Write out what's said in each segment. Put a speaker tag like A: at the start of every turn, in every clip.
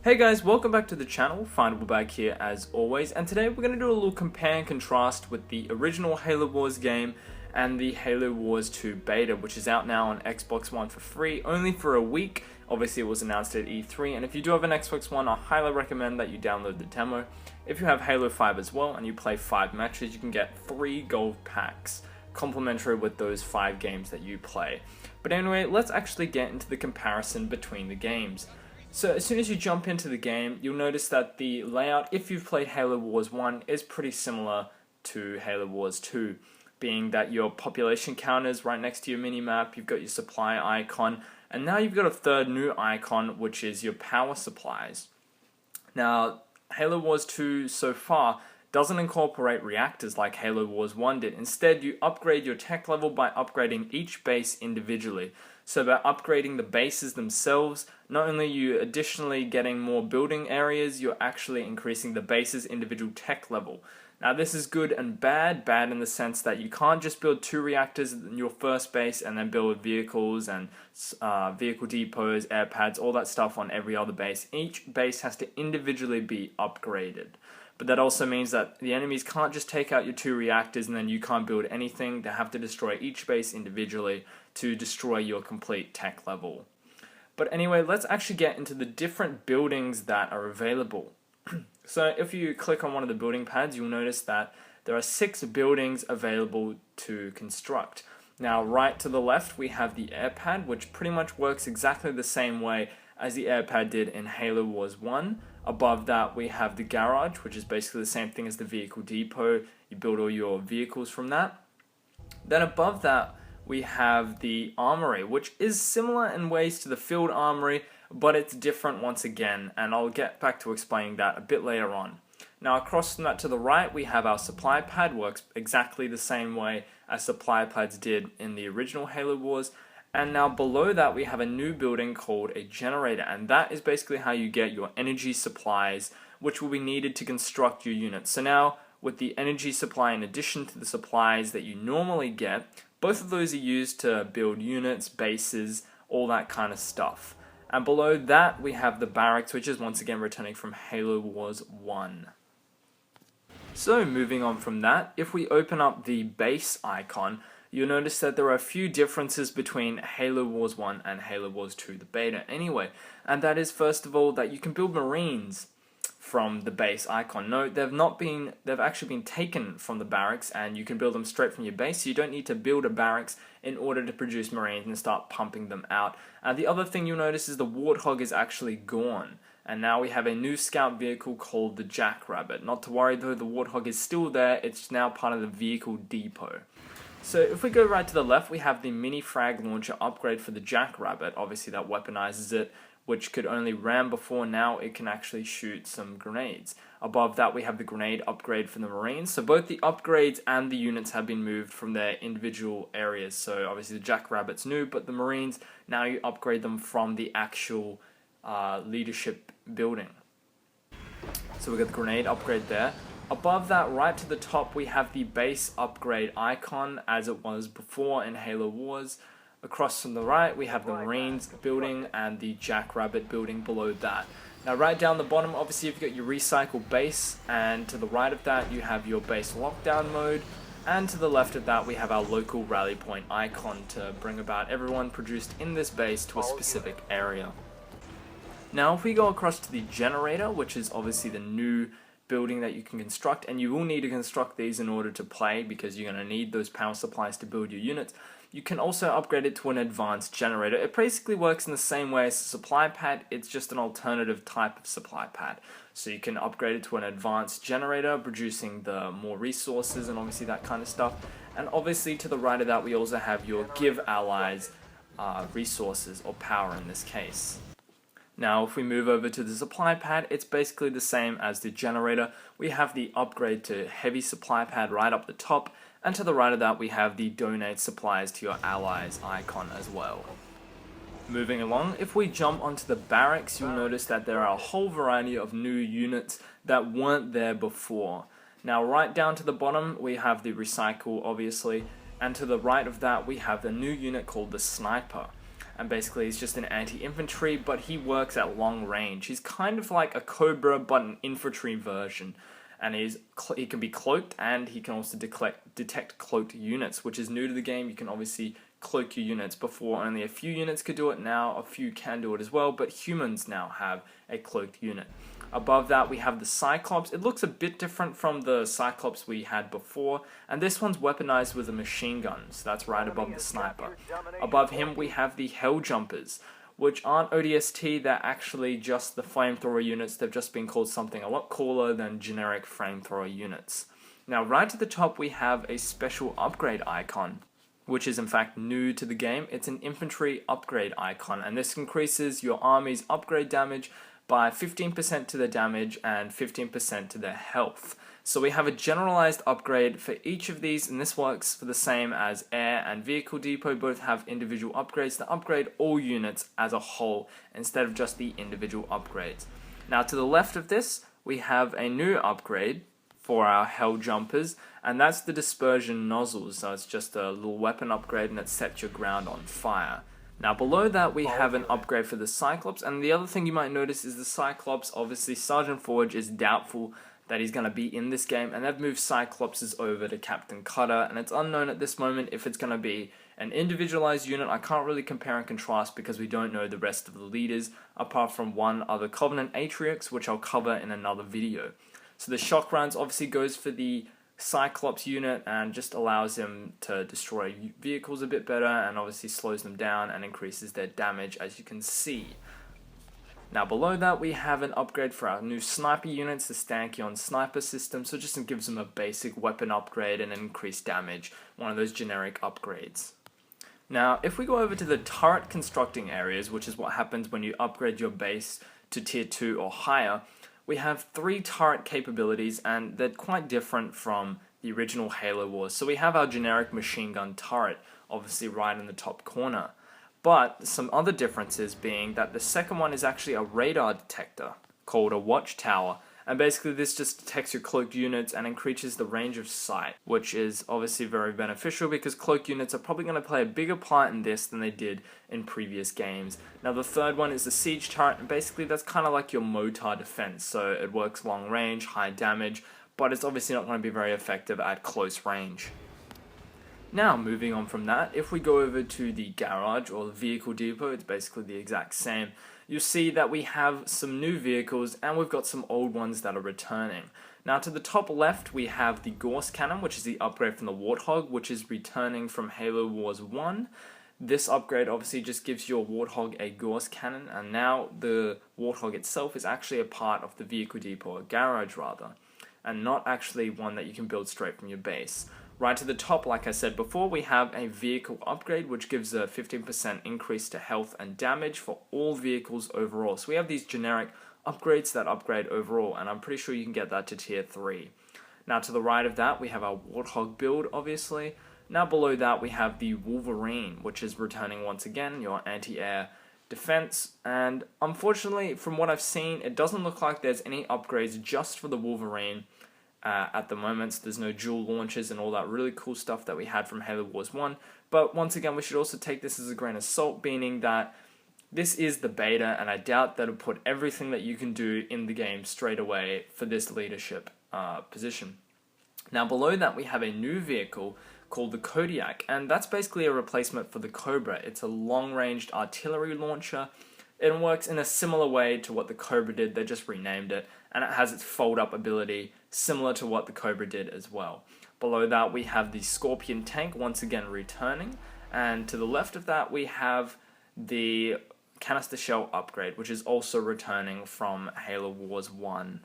A: Hey guys, welcome back to the channel, Findable back here as always, and today we're going to do a little compare and contrast with the original Halo Wars game and the Halo Wars 2 beta, which is out now on Xbox One for free, only for a week. Obviously it was announced at E3, and if you do have an Xbox One, I highly recommend that you download the demo. If you have Halo 5 as well, and you play 5 matches, you can get 3 gold packs, complimentary with those 5 games that you play. But anyway, let's actually get into the comparison between the games. So as soon as you jump into the game, you'll notice that the layout, if you've played Halo Wars 1, is pretty similar to Halo Wars 2, being that your population count is right next to your minimap, you've got your supply icon, and now you've got a third new icon, which is your power supplies. Now, Halo Wars 2 so far doesn't incorporate reactors like Halo Wars 1 did. Instead, you upgrade your tech level by upgrading each base individually. So by upgrading the bases themselves, not only are you additionally getting more building areas, you're actually increasing the base's individual tech level. Now this is good and bad. Bad in the sense that you can't just build 2 reactors in your first base and then build vehicles and vehicle depots, airpads, all that stuff on every other base. Each base has to individually be upgraded. But that also means that the enemies can't just take out your 2 reactors and then you can't build anything. They have to destroy each base individually to destroy your complete tech level. But anyway, let's actually get into the different buildings that are available. So if you click on one of the building pads, you'll notice that there are 6 buildings available to construct. Now right to the left we have the Airpad, which pretty much works exactly the same way as the Airpad did in Halo Wars 1. Above that we have the garage, which is basically the same thing as the vehicle depot. You build all your vehicles from that. Then above that we have the Armoury, which is similar in ways to the field Armoury, but it's different once again, and I'll get back to explaining that a bit later on. Now across from that to the right we have our supply pad, works exactly the same way as supply pads did in the original Halo Wars. And now below that we have a new building called a generator, and that is basically how you get your energy supplies, which will be needed to construct your units. So now with the energy supply in addition to the supplies that you normally get, both of those are used to build units, bases, all that kind of stuff. And below that we have the barracks, which is once again returning from Halo Wars 1. So moving on from that, if we open up the base icon, you'll notice that there are a few differences between Halo Wars 1 and Halo Wars 2, the beta anyway. And that is, first of all, that you can build Marines from the base icon. No, they've actually been taken from the barracks, and you can build them straight from your base, so you don't need to build a barracks in order to produce Marines and start pumping them out. And the other thing you'll notice is the Warthog is actually gone. And now we have a new scout vehicle called the Jackrabbit. Not to worry though, the Warthog is still there, it's now part of the vehicle depot. So if we go right to the left, we have the mini frag launcher upgrade for the Jackrabbit. Obviously that weaponizes it, which could only ram before. Now it can actually shoot some grenades. Above that we have the grenade upgrade for the Marines. So both the upgrades and the units have been moved from their individual areas. So obviously the Jackrabbit's new, but the Marines, now you upgrade them from the actual leadership building. So we got the grenade upgrade there. Above that, right to the top, we have the base upgrade icon as it was before in Halo Wars. Across from the right, we have the Marines building and the Jackrabbit building below that. Now right down the bottom, obviously you've got your recycle base, and to the right of that you have your base lockdown mode, and to the left of that we have our local rally point icon to bring about everyone produced in this base to a specific area. Now if we go across to the generator, which is obviously the new building that you can construct, and you will need to construct these in order to play because you're going to need those power supplies to build your units. You can also upgrade it to an advanced generator. It basically works in the same way as a supply pad, it's just an alternative type of supply pad. So you can upgrade it to an advanced generator, producing the more resources and obviously that kind of stuff. And obviously to the right of that we also have your give allies resources, or power in this case. Now if we move over to the supply pad, it's basically the same as the generator. We have the upgrade to heavy supply pad right up the top, and to the right of that we have the donate supplies to your allies icon as well. Moving along, if we jump onto the barracks, you'll notice that there are a whole variety of new units that weren't there before. Now right down to the bottom we have the recycle obviously, and to the right of that we have a new unit called the sniper. and basically he's just an anti-infantry, but he works at long range. He's kind of like a Cobra, but an infantry version, and he can be cloaked, and he can also detect cloaked units, which is new to the game. You can obviously cloak your units. Before, only a few units could do it. Now a few can do it as well, but humans now have a cloaked unit. Above that, we have the Cyclops. It looks a bit different from the Cyclops we had before, and this one's weaponized with a machine gun, so that's right above the sniper. Above him, we have the Hell Jumpers, which aren't ODST, they're actually just the flamethrower units. They've just been called something a lot cooler than generic flamethrower units. Now, right at the top, we have a special upgrade icon, which is in fact new to the game. It's an infantry upgrade icon, and this increases your army's upgrade damage by 15% to their damage and 15% to their health. So we have a generalized upgrade for each of these, and this works for the same as Air and Vehicle Depot. Both have individual upgrades to upgrade all units as a whole instead of just the individual upgrades. Now to the left of this, we have a new upgrade for our Hell Jumpers, and that's the dispersion nozzles. So it's just a little weapon upgrade, and it sets your ground on fire. Now below that, we have an upgrade for the Cyclops, and the other thing you might notice is the Cyclops, obviously Sergeant Forge is doubtful that he's going to be in this game, and they've moved Cyclopses over to Captain Cutter, and it's unknown at this moment if it's going to be an individualized unit. I can't really compare and contrast because we don't know the rest of the leaders, apart from one other Covenant Atriox, which I'll cover in another video. So the shock rounds obviously goes for the Cyclops unit and just allows him to destroy vehicles a bit better, and obviously slows them down and increases their damage, as you can see. Now below that, we have an upgrade for our new sniper units, the Stanchion sniper system. So it just gives them a basic weapon upgrade and increased damage, one of those generic upgrades. Now if we go over to the turret constructing areas, which is what happens when you upgrade your base to tier 2 or higher, we have 3 turret capabilities, and they're quite different from the original Halo Wars. So we have our generic machine gun turret, obviously right in the top corner. But some other differences being that the second one is actually a radar detector called a watchtower. And basically this just detects your cloaked units and increases the range of sight, which is obviously very beneficial because cloaked units are probably going to play a bigger part in this than they did in previous games. Now the third one is the siege turret, and basically that's kind of like your mortar defense, so it works long range, high damage, but it's obviously not going to be very effective at close range. Now moving on from that, if we go over to the garage or the vehicle depot, it's basically the exact same. You'll see that we have some new vehicles and we've got some old ones that are returning. Now to the top left, we have the Gauss Cannon, which is the upgrade from the Warthog, which is returning from Halo Wars 1. This upgrade obviously just gives your Warthog a Gauss Cannon, and now the Warthog itself is actually a part of the vehicle depot, or garage rather, and not actually one that you can build straight from your base. Right to the top, like I said before, we have a vehicle upgrade, which gives a 15% increase to health and damage for all vehicles overall. So we have these generic upgrades that upgrade overall, and I'm pretty sure you can get that to tier 3. Now to the right of that, we have our Warthog build, obviously. Now below that, we have the Wolverine, which is returning once again, your anti-air defense. And unfortunately, from what I've seen, it doesn't look like there's any upgrades just for the Wolverine. At the moment, so there's no dual launches and all that really cool stuff that we had from Halo Wars 1. But once again, we should also take this as a grain of salt, meaning that this is the beta, and I doubt that it'll put everything that you can do in the game straight away for this leadership position. Now below that, we have a new vehicle called the Kodiak, and that's basically a replacement for the Cobra. It's a long-ranged artillery launcher. It works in a similar way to what the Cobra did, they just renamed it, and it has its fold-up ability, similar to what the Cobra did as well. Below that, we have the Scorpion tank, once again returning, and to the left of that, we have the canister shell upgrade, which is also returning from Halo Wars 1.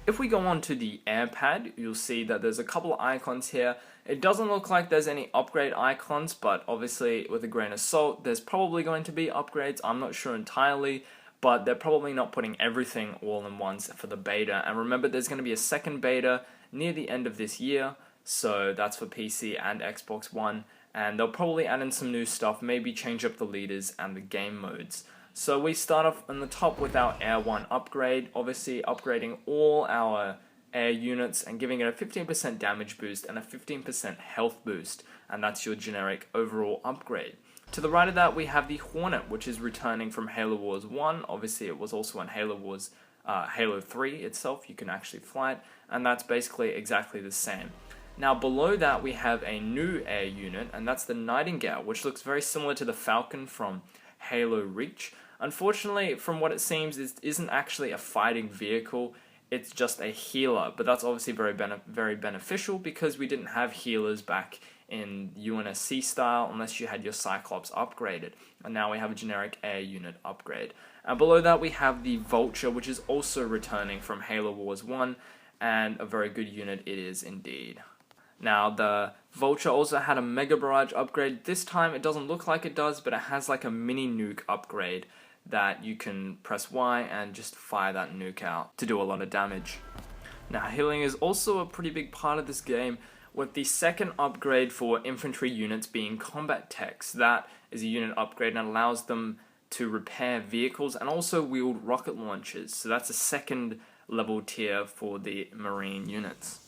A: If we go on to the Airpad, you'll see that there's a couple of icons here. It doesn't look like there's any upgrade icons, but obviously with a grain of salt, there's probably going to be upgrades. I'm not sure entirely, but they're probably not putting everything all in once for the beta. And remember, there's going to be a second beta near the end of this year, so that's for PC and Xbox One, and they'll probably add in some new stuff, maybe change up the leaders and the game modes. So we start off on the top with our Air 1 upgrade, obviously upgrading all our air units and giving it a 15% damage boost and a 15% health boost, and that's your generic overall upgrade. To the right of that, we have the Hornet, which is returning from Halo Wars 1. Obviously, it was also in Halo 3 itself. You can actually fly it, and that's basically exactly the same. Now below that we have a new air unit, and that's the Nightingale, which looks very similar to the Falcon from Halo Reach. Unfortunately, from what it seems, it isn't actually a fighting vehicle, it's just a healer, but that's obviously very beneficial because we didn't have healers back in UNSC style unless you had your Cyclops upgraded, and now we have a generic air unit upgrade. And below that we have the Vulture, which is also returning from Halo Wars 1, and a very good unit it is indeed. Now, the Vulture also had a Mega Barrage upgrade. This time it doesn't look like it does, but it has like a mini nuke upgrade that you can press Y and just fire that nuke out to do a lot of damage. Now, healing is also a pretty big part of this game, with the second upgrade for infantry units being Combat Techs. That is a unit upgrade and allows them to repair vehicles and also wield rocket launchers. So that's a second level tier for the Marine units.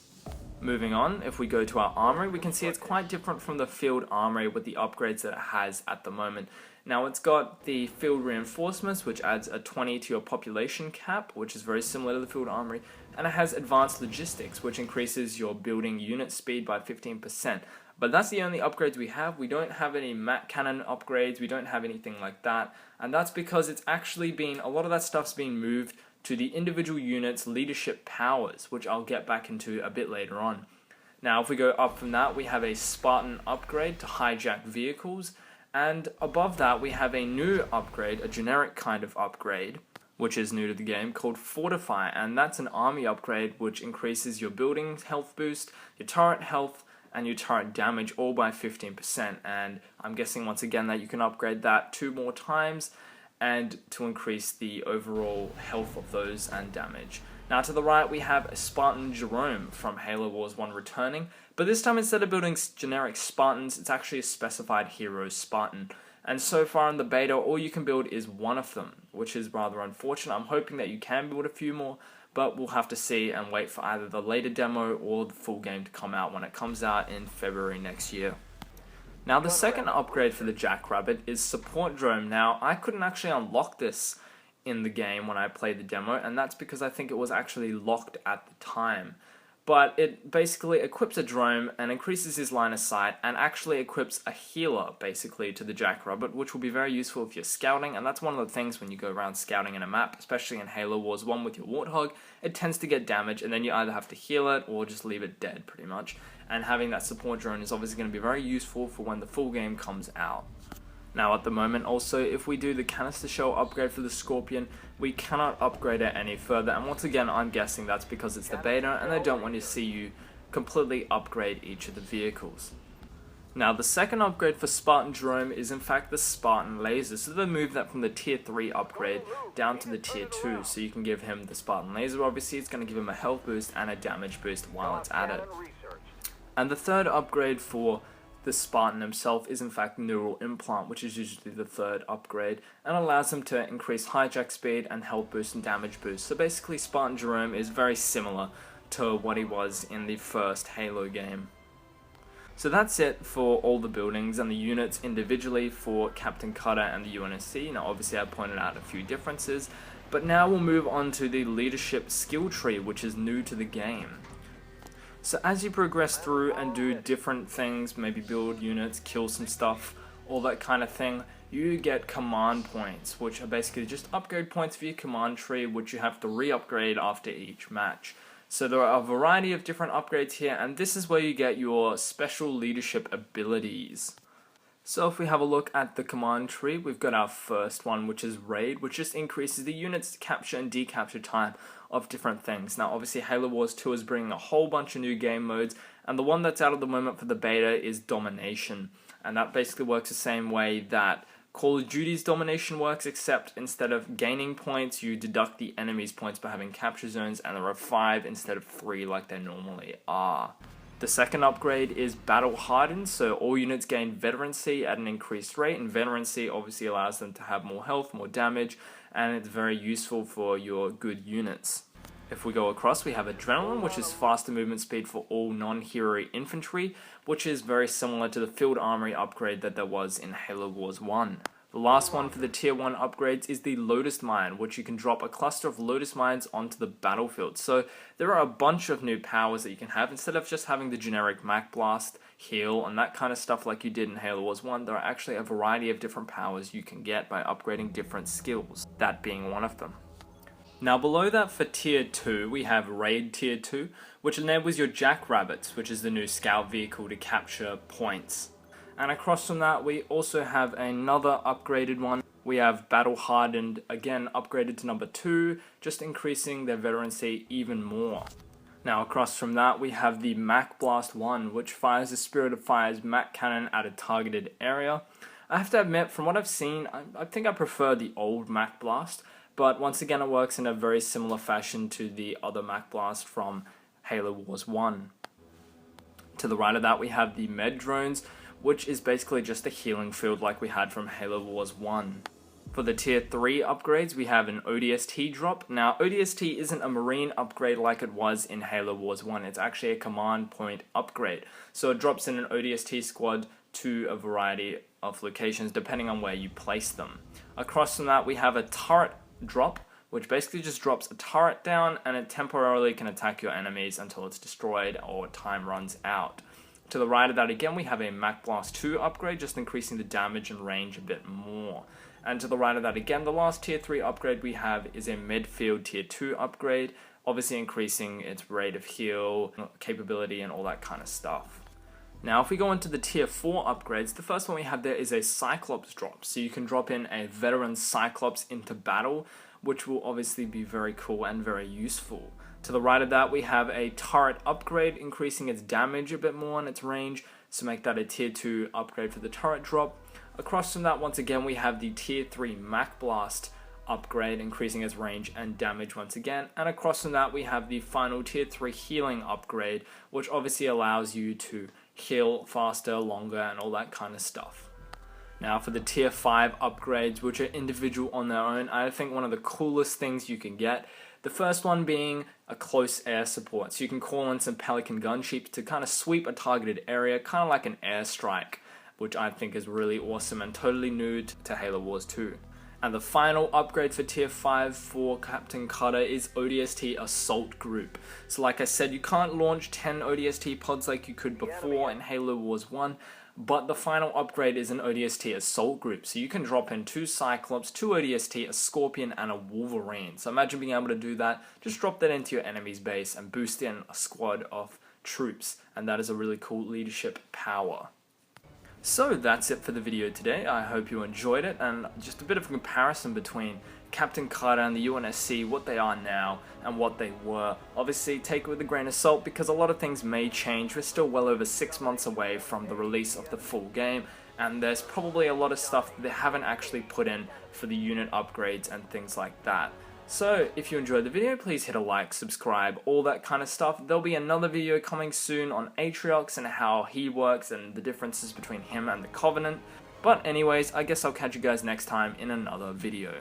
A: Moving on, if we go to our Armoury, we can see it's quite different from the Field Armoury with the upgrades that it has at the moment. Now, it's got the Field Reinforcements, which adds a 20 to your population cap, which is very similar to the Field Armoury, and it has Advanced Logistics, which increases your building unit speed by 15%. But that's the only upgrades we have. We don't have any Mat Cannon upgrades, we don't have anything like that, and that's because it's actually a lot of that stuff's been moved to the individual unit's leadership powers, which I'll get back into a bit later on. Now, if we go up from that, we have a Spartan upgrade to hijack vehicles, and above that we have a new upgrade, a generic kind of upgrade, which is new to the game, called Fortify, and that's an army upgrade which increases your building health boost, your turret health, and your turret damage all by 15%, and I'm guessing once again that you can upgrade that 2 more times, and to increase the overall health of those and damage. Now to the right we have a Spartan Jerome from Halo Wars 1 returning, but this time instead of building generic Spartans, it's actually a specified hero Spartan. And so far in the beta, all you can build is one of them, which is rather unfortunate. I'm hoping that you can build a few more, but we'll have to see and wait for either the later demo or the full game to come out when it comes out in February next year. Now, the second upgrade for the Jackrabbit is Support Drone. Now, I couldn't actually unlock this in the game when I played the demo, and that's because I think it was actually locked at the time. But it basically equips a drone and increases his line of sight, and actually equips a healer, basically, to the Jackrabbit, which will be very useful if you're scouting, and that's one of the things when you go around scouting in a map, especially in Halo Wars 1 with your Warthog, it tends to get damaged, and then you either have to heal it or just leave it dead, pretty much. And having that support drone is obviously going to be very useful for when the full game comes out. Now at the moment also, if we do the canister shell upgrade for the Scorpion, we cannot upgrade it any further, and once again I'm guessing that's because it's the beta and they don't want to see you completely upgrade each of the vehicles. Now the second upgrade for Spartan Jerome is in fact the Spartan Laser, so they moved that from the tier 3 upgrade down to the tier 2, so you can give him the Spartan Laser. Obviously it's going to give him a health boost and a damage boost while it's at it. And the third upgrade for the Spartan himself is in fact Neural Implant, which is usually the third upgrade, and allows him to increase hijack speed and health boost and damage boost. So basically Spartan Jerome is very similar to what he was in the first Halo game. So that's it for all the buildings and the units individually for Captain Cutter and the UNSC. Now obviously I pointed out a few differences, but now we'll move on to the leadership skill tree, which is new to the game. So as you progress through and do different things, maybe build units, kill some stuff, all that kind of thing, you get command points, which are basically just upgrade points for your command tree, which you have to re-upgrade after each match. So there are a variety of different upgrades here, and this is where you get your special leadership abilities. So if we have a look at the command tree, we've got our first one, which is Raid, which just increases the unit's capture and decapture time of different things. Now obviously Halo Wars 2 is bringing a whole bunch of new game modes, and the one that's out at the moment for the beta is Domination, and that basically works the same way that Call of Duty's Domination works, except instead of gaining points, you deduct the enemy's points by having capture zones, and there are 5 instead of 3 like there normally are. The second upgrade is Battle Hardened, so all units gain veterancy at an increased rate, and veterancy obviously allows them to have more health, more damage, and it's very useful for your good units. If we go across, we have Adrenaline, which is faster movement speed for all non-hero infantry, which is very similar to the Field Armoury upgrade that there was in Halo Wars 1. The last one for the Tier 1 upgrades is the Lotus Mine, which you can drop a cluster of Lotus Mines onto the battlefield. So there are a bunch of new powers that you can have. Instead of just having the generic Mach Blast, heal, and that kind of stuff like you did in Halo Wars 1, there are actually a variety of different powers you can get by upgrading different skills, that being one of them. Now below that for Tier 2, we have Raid Tier 2, which enables your Jackrabbits, which is the new scout vehicle to capture points. And across from that, we also have another upgraded one. We have Battle Hardened, again upgraded to number 2, just increasing their veterancy even more. Now across from that, we have the Mach Blast 1, which fires the Spirit of Fire's Mach Cannon at a targeted area. I have to admit, from what I've seen, I think I prefer the old Mach Blast. But once again, it works in a very similar fashion to the other Mach Blast from Halo Wars 1. To the right of that, we have the Med Drones, which is basically just a healing field like we had from Halo Wars 1. For the Tier 3 upgrades, we have an ODST drop. Now, ODST isn't a Marine upgrade like it was in Halo Wars 1. It's actually a command point upgrade. So it drops in an ODST squad to a variety of locations depending on where you place them. Across from that, we have a turret drop, which basically just drops a turret down and it temporarily can attack your enemies until it's destroyed or time runs out. To the right of that again, we have a Mach Blast 2 upgrade, just increasing the damage and range a bit more. And to the right of that again, the last Tier 3 upgrade we have is a Midfield Tier 2 upgrade, obviously increasing its rate of heal, capability and all that kind of stuff. Now if we go into the Tier 4 upgrades, the first one we have there is a Cyclops drop. So you can drop in a veteran Cyclops into battle, which will obviously be very cool and very useful. To the right of that we have a turret upgrade, increasing its damage a bit more and its range, so make that a Tier 2 upgrade for the turret drop. Across from that, once again, we have the Tier 3 Mach Blast upgrade, increasing its range and damage once again. And across from that, we have the final Tier 3 healing upgrade, which obviously allows you to heal faster, longer, and all that kind of stuff. Now for the Tier 5 upgrades, which are individual on their own, I think one of the coolest things you can get, the first one being a close air support. So you can call in some Pelican gunships to kind of sweep a targeted area, kind of like an airstrike, which I think is really awesome and totally new to Halo Wars 2. And the final upgrade for Tier 5 for Captain Carter is ODST Assault Group. So like I said, you can't launch 10 ODST pods like you could before in Halo Wars 1, but the final upgrade is an ODST Assault Group. So you can drop in 2 Cyclops, 2 ODST, a Scorpion, and a Wolverine. So imagine being able to do that, just drop that into your enemy's base and boost in a squad of troops. And that is a really cool leadership power. So that's it for the video today. I hope you enjoyed it, and just a bit of a comparison between Captain Carter and the UNSC, what they are now and what they were. Obviously take it with a grain of salt because a lot of things may change. We're still well over 6 months away from the release of the full game, and there's probably a lot of stuff that they haven't actually put in for the unit upgrades and things like that. So if you enjoyed the video, please hit a like, subscribe, all that kind of stuff. There'll be another video coming soon on Atriox and how he works and the differences between him and the Covenant. But anyways, I guess I'll catch you guys next time in another video.